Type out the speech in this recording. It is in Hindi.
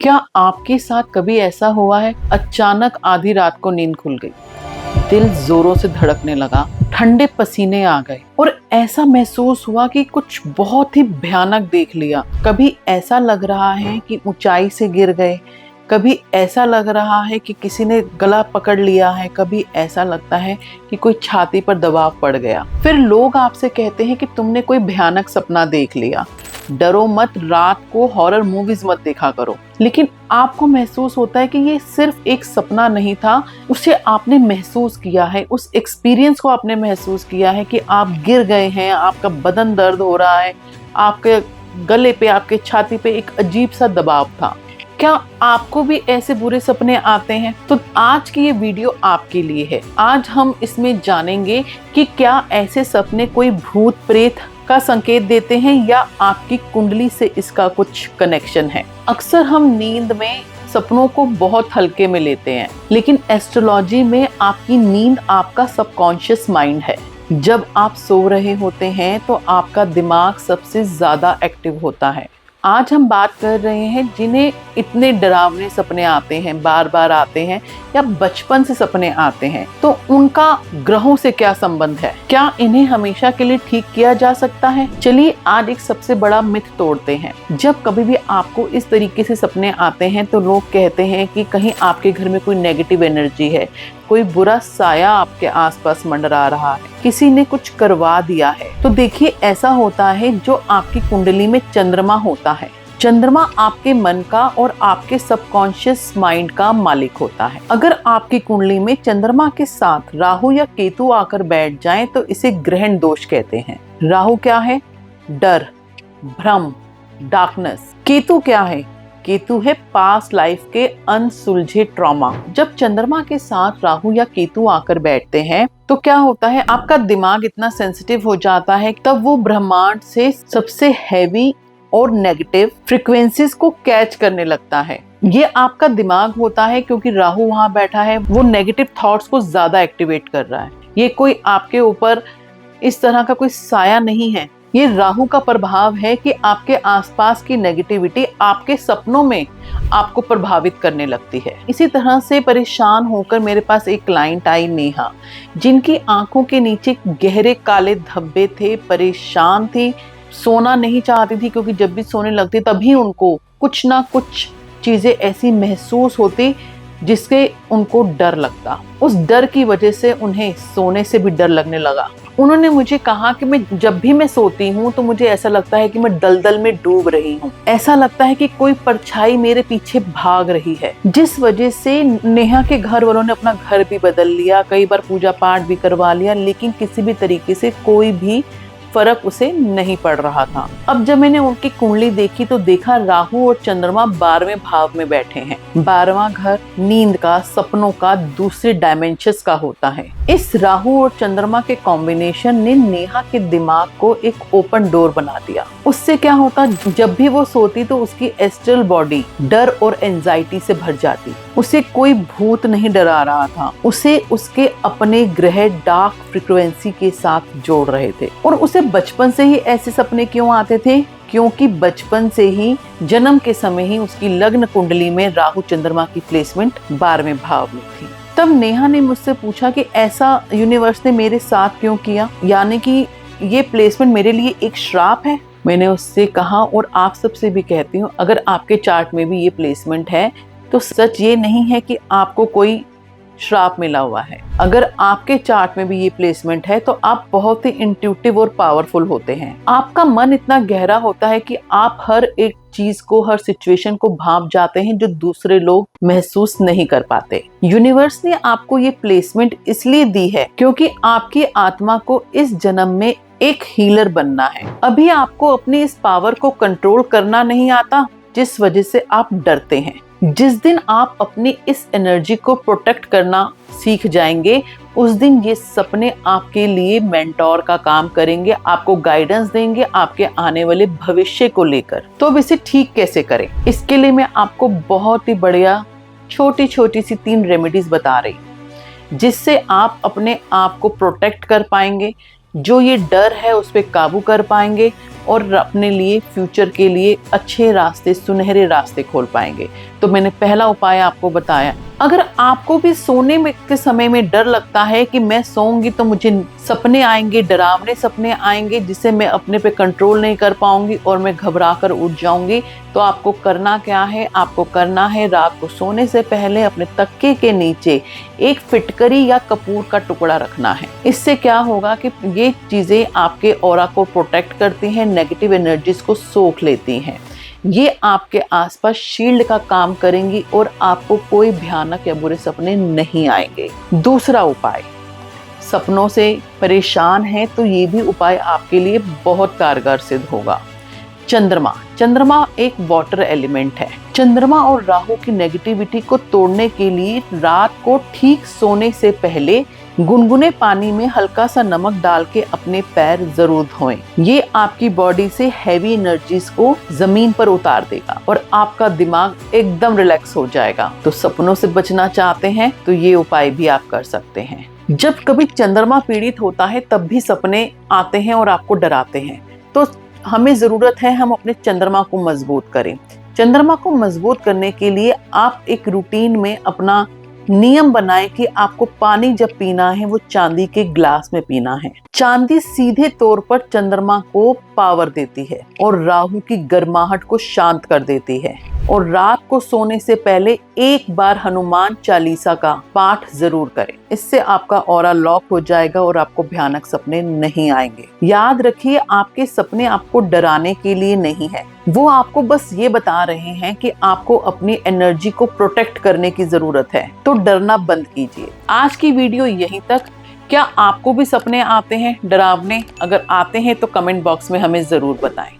क्या आपके साथ कभी ऐसा हुआ है, अचानक आधी रात को नींद खुल गई, दिल जोरों से धड़कने लगा, ठंडे पसीने आ गए और ऐसा महसूस हुआ कि कुछ बहुत ही भयानक देख लिया। कभी ऐसा लग रहा है कि ऊंचाई से गिर गए, कभी ऐसा लग रहा है कि किसी ने गला पकड़ लिया है, कभी ऐसा लगता है कि कोई छाती पर दबाव पड़ गया। फिर लोग आपसे कहते हैं कि तुमने कोई भयानक सपना देख लिया। डरो मत, रात को हॉरर मूवीज मत देखा करो। लेकिन आपको महसूस होता है कि ये सिर्फ एक सपना नहीं था, उसे आपने महसूस किया है, उस एक्सपीरियंस को आपने महसूस किया है कि आप गिर गए हैं, आपका बदन दर्द हो रहा है, आपके गले पे, आपके छाती पे एक अजीब सा दबाव था। क्या आपको भी ऐसे बुरे सपने आते हैं? तो आज की ये वीडियो आपके लिए है। आज हम इसमें जानेंगे कि क्या ऐसे सपने कोई भूत प्रेत का संकेत देते हैं या आपकी कुंडली से इसका कुछ कनेक्शन है। अक्सर हम नींद में सपनों को बहुत हल्के में लेते हैं, लेकिन एस्ट्रोलॉजी में आपकी नींद आपका सबकॉन्शियस माइंड है। जब आप सो रहे होते हैं तो आपका दिमाग सबसे ज्यादा एक्टिव होता है। आज हम बात कर रहे हैं जिन्हें इतने डरावने सपने आते हैं, बार बार आते हैं या बचपन से सपने आते हैं, तो उनका ग्रहों से क्या संबंध है? क्या इन्हें हमेशा के लिए ठीक किया जा सकता है? चलिए आज एक सबसे बड़ा मिथ तोड़ते हैं। जब कभी भी आपको इस तरीके से सपने आते हैं तो लोग कहते हैं कि कहीं आपके घर में कोई नेगेटिव एनर्जी है, कोई बुरा साया आपके आसपास मंडरा रहा है, किसी ने कुछ करवा दिया है। तो देखिए, ऐसा होता है जो आपकी कुंडली में चंद्रमा होता है। चंद्रमा आपके मन का और आपके सबकॉन्शियस माइंड का मालिक होता है। अगर आपकी कुंडली में चंद्रमा के साथ राहु या केतु आकर बैठ जाएं तो इसे ग्रहण दोष कहते हैं। राहु क्या है? डर, भ्रम, डार्कनेस। केतु क्या है? केतु है पास्ट लाइफ के अनसुलझे ट्रॉमा। जब चंद्रमा के साथ राहु या केतु आकर बैठते हैं तो क्या होता है, आपका दिमाग इतना सेंसिटिव हो जाता है, तब वो ब्रह्मांड से सबसे हैवी और नेगेटिव फ्रीक्वेंसीज को कैच करने लगता है। ये आपका दिमाग होता है, क्योंकि राहु वहां बैठा है, वो नेगेटिव थॉट्स को ज्यादा एक्टिवेट कर रहा है। ये कोई आपके ऊपर इस तरह का कोई साया नहीं है, ये राहु का प्रभाव है कि आपके आसपास की नेगेटिविटी आपके सपनों में आपको प्रभावित करने लगती है। इसी तरह से परेशान होकर मेरे पास एक क्लाइंट आई, नेहा, जिनकी आंखों के नीचे गहरे काले धब्बे थे, परेशान थी, सोना नहीं चाहती थी, क्योंकि जब भी सोने लगती तभी उनको कुछ ना कुछ चीजें ऐसी महसूस होती जिससे उनको डर लगता। उस डर की वजह से उन्हें सोने से भी डर लगने लगा। उन्होंने मुझे कहा कि जब भी मैं सोती हूँ तो मुझे ऐसा लगता है कि मैं दलदल में डूब रही हूँ, ऐसा लगता है कि कोई परछाई मेरे पीछे भाग रही है। जिस वजह से नेहा के घर वालों ने अपना घर भी बदल लिया, कई बार पूजा पाठ भी करवा लिया, लेकिन किसी भी तरीके से कोई भी फर्क उसे नहीं पड़ रहा था। अब जब मैंने उनकी कुंडली देखी तो देखा राहु और चंद्रमा 12वें भाव में बैठे हैं। 12वां घर नींद का, सपनों का, दूसरे डायमेंशंस का होता है। इस राहु और चंद्रमा के कॉम्बिनेशन ने नेहा के दिमाग को एक ओपन डोर बना दिया। उससे क्या होता, जब भी वो सोती तो उसकी एस्ट्रल बॉडी डर और एंजाइटी से भर जाती। उसे कोई भूत नहीं डरा रहा था, उसे उसके अपने ग्रह डार्क फ्रीक्वेंसी के साथ जोड़ रहे थे। और उसे बचपन से ही ऐसे सपने क्यों आते थे? क्योंकि बचपन से ही, जन्म के समय ही उसकी लग्न कुंडली में राहु चंद्रमा की प्लेसमेंट 12वें भाव में थी। तब नेहा ने मुझसे पूछा कि ऐसा यूनिवर्स ने मेरे साथ क्यों किया, यानी कि ये प्लेसमेंट मेरे लिए एक श्राप है। मैंने उससे कहा, और आप सबसे भी कहती हूँ, अगर आपके चार्ट में भी ये प्लेसमेंट है तो सच ये नहीं है कि आपको कोई श्राप मिला हुआ है। अगर आपके चार्ट में भी ये प्लेसमेंट है तो आप बहुत ही इंट्यूटिव और पावरफुल होते हैं। आपका मन इतना गहरा होता है कि आप हर एक चीज को, हर सिचुएशन को भांप जाते हैं जो दूसरे लोग महसूस नहीं कर पाते। यूनिवर्स ने आपको ये प्लेसमेंट इसलिए दी है क्योंकि आपकी आत्मा को इस जन्म में एक हीलर बनना है। अभी आपको अपनी इस पावर को कंट्रोल करना नहीं आता, जिस वजह से आप डरते हैं। जिस दिन आप अपनी इस एनर्जी को प्रोटेक्ट करना सीख जाएंगे, उस दिन ये सपने आपके लिए मेंटोर का काम करेंगे, आपको गाइडेंस देंगे आपके आने वाले भविष्य को लेकर। तो अब इसे ठीक कैसे करें, इसके लिए मैं आपको बहुत ही बढ़िया छोटी छोटी सी 3 रेमेडीज बता रही, जिससे आप अपने आप को प्रोटेक्ट कर पाएंगे, जो ये डर है उस पर काबू कर पाएंगे और अपने लिए फ्यूचर के लिए अच्छे रास्ते, सुनहरे रास्ते खोल पाएंगे। तो मैंने पहला उपाय आपको बताया। अगर आपको भी सोने में के समय में डर लगता है कि मैं सोऊंगी तो मुझे सपने आएंगे, डरावने सपने आएंगे जिससे मैं अपने पे कंट्रोल नहीं कर पाऊंगी और मैं घबरा कर उठ जाऊंगी, तो आपको करना क्या है? आपको करना है रात को सोने से पहले अपने तकिए के नीचे एक फिटकरी या कपूर का टुकड़ा रखना है। इससे क्या होगा कि ये चीजें आपके ऑरा को प्रोटेक्ट करती हैं, नेगेटिव एनर्जीज को सोख लेती हैं। ये आपके आसपास शील्ड का काम करेंगी और आपको कोई भयानक या बुरे सपने नहीं आएंगे। दूसरा उपाय, सपनों से परेशान हैं तो ये भी उपाय आपके लिए बहुत कारगर सिद्ध होगा। चंद्रमा एक वाटर एलिमेंट है। चंद्रमा और राहु की नेगेटिविटी को तोड़ने के लिए रात को ठीक सोने से पहले गुनगुने पानी में हल्का सा नमक डाल के अपने पैर जरूर धोएं। ये आपकी बॉडी से हैवी एनर्जीज को जमीन पर उतार देगा और आपका दिमाग एकदम रिलैक्स हो जाएगा। तो सपनों से बचना चाहते हैं तो ये उपाय भी आप कर सकते हैं। जब कभी चंद्रमा पीड़ित होता है तब भी सपने आते हैं और आपको डराते हैं, तो हमें जरूरत है हम अपने चंद्रमा को मजबूत करें। चंद्रमा को मजबूत करने के लिए आप एक रूटीन में अपना नियम बनाएं कि आपको पानी जब पीना है वो चांदी के ग्लास में पीना है। चांदी सीधे तौर पर चंद्रमा को पावर देती है और राहु की गर्माहट को शांत कर देती है। और रात को सोने से पहले एक बार हनुमान चालीसा का पाठ जरूर करें। इससे आपका ऑरा लॉक हो जाएगा और आपको भयानक सपने नहीं आएंगे। याद रखिए, आपके सपने आपको डराने के लिए नहीं है, वो आपको बस ये बता रहे हैं कि आपको अपनी एनर्जी को प्रोटेक्ट करने की जरूरत है। तो डरना बंद कीजिए। आज की वीडियो यहीं तक। क्या आपको भी सपने आते हैं डरावने? अगर आते हैं तो कमेंट बॉक्स में हमें जरूर बताएं।